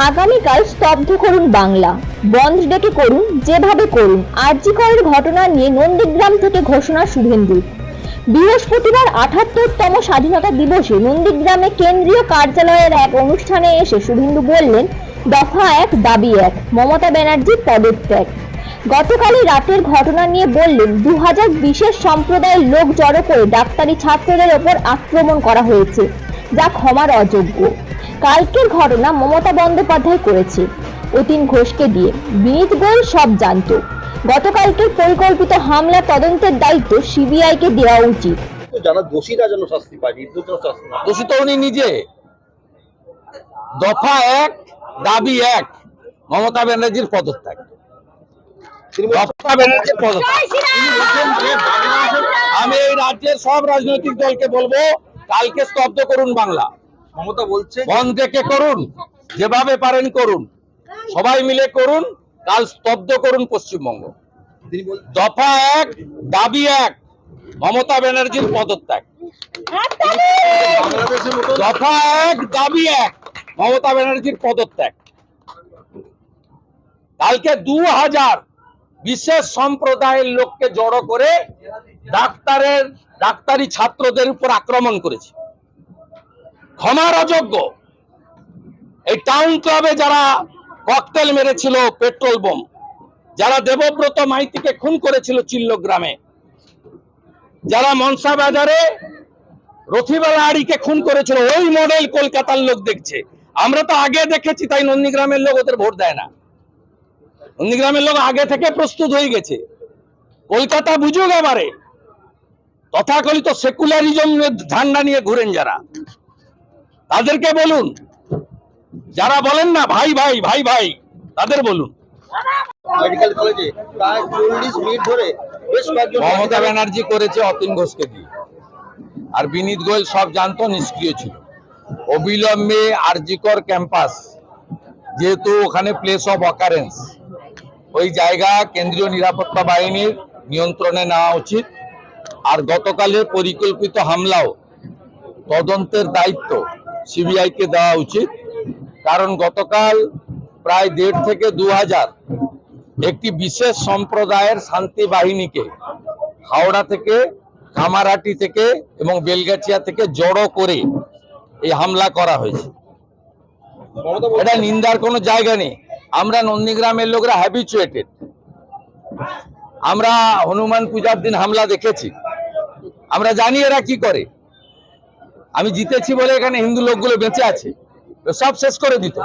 আগামীকাল স্তব্ধ করুন বাংলা, বন্ধ ডেকে করুন যেভাবে করুন। আরজি করের ঘটনা নিয়ে নন্দীগ্রাম থেকে ঘোষণা শুভেন্দুর। বৃহস্পতিবার ৭৮তম স্বাধীনতা দিবসে নন্দীগ্রামে কেন্দ্রীয় কার্যালয়ের এক অনুষ্ঠানে এসে শুভেন্দু বললেন, দফা ১ দাবি ১, মমতা ব্যানার্জির পদত্যাগ। গতকালই রাতের ঘটনা নিয়ে বললেন, ২০০০ বিশেষ সম্প্রদায়ের লোক জড়ো করে ডাক্তারি ছাত্রদের ওপর আক্রমণ করা হয়েছে, যা ক্ষমার অযোগ্য। কালকের ঘটনা মমতা বন্দ্যোপাধ্যায় করেছে অতীন ঘোষকে দিয়ে, বিনীত গোয়েল সব জানত। গতকালকের পরিকল্পিত হামলা তদন্তের দায়িত্ব সিবিআইকে দেওয়া উচিত। যারা দোষীরা যেন শাস্তি পায়, নির্দোষীরা শাস্তি না। দোষী তো উনি নিজে। দফা ১ দাবি ১, মমতা ব্যানার্জির পদত্যাগ। মমতা ব্যানার্জির পদত্যাগ। আমি এই রাজ্যের সব রাজনৈতিক দলকে বলবো, কালকে স্তব্ধ করুন বাংলা। মমতা বলছে বন্ধ ডেকে করুন, যেভাবে পারেন করুন, সবাই মিলে করুন, কাল স্তব্ধ করুন পশ্চিমবঙ্গ। দফা ১ দাবি ১, মমতা ব্যানার্জির পদত্যাগ। দফা ১ দাবি ১, মমতা ব্যানার্জির পদত্যাগ। কালকে ২০০০ বিশেষ সম্প্রদায়ের লোককে জড়ো করে ডাক্তারি ছাত্রদের উপর আক্রমণ করেছে, ক্ষমার অযোগ্য। এই টাউন ক্লাবে যারা ককটেল মেরেছিল, পেট্রোল বোম, যারা দেবব্রত মাইতিকে খুন করেছিল চিল্ল গ্রামে, যারা মনসা বাজারে রথিবালা আড়িকে খুন করেছিল, ওই মডেল কলকাতার লোক দেখছে। আমরা তো আগে দেখেছি, তাই নন্দীগ্রামের লোক ওদের ভোট দেয় না। নন্দীগ্রামের লোক আগে থেকে প্রস্তুত হয়ে গেছে। কলকাতা বুঝুক এবারে। তথাকথিত সেকুলারিজম ঝান্ডা নিয়ে ঘুরেন যারা, তাদেরকে বলুন। যারা বলেন না ভাই ভাই ভাই ভাই, তাদের বলুন। মেডিকেল কলেজে প্রায় ৪০ মিনিট ধরে বেশ কয়েকজন মমতা ব্যানার্জি করেছে অতীন ঘোষকে দিয়ে, আর বিনীত গোয়েল সব জানতো, নিষ্ক্রিয় ছিল। অবিলম্বে আরজি কর ক্যাম্পাস, যেহেতু ওখানে প্লেস অফ অকারেন্স, ওই জায়গা কেন্দ্রীয় নিরাপত্তা বাহিনীর নিয়ন্ত্রণে নেওয়া উচিত। আর গতকালের পরিকল্পিত হামলাও তদন্তের দায়িত্ব সিবিআইকে দেওয়া উচিত। কারণ গতকাল প্রায় ১৫০০ থেকে ২০০০ একটি বিশেষ সম্প্রদায়ের শান্তি বাহিনীকে হাওড়া থেকে, কামারহাটি থেকে এবং বেলগাছিয়া থেকে জড়ো করে এই হামলা করা হয়েছে। এটা নিন্দার কোনো জায়গা নেই। আমরা নন্দীগ্রামের লোকরা হ্যাবিচুয়েটেড। আমরা হনুমান পূজার দিন হামলা দেখেছি, আমরা জানি এরা কি করে। আমি জিতেছি বলে এখানে হিন্দু লোকগুলো বেঁচে আছে, সব শেষ করে দিত।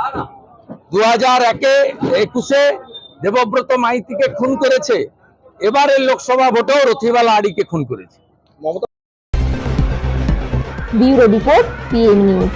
২০০১-২১ দেবব্রত মাইতিকে খুন করেছে, এবারের লোকসভা ভোটেও রথিবালা আড়িকে খুন করেছে। Bureau report, PM news.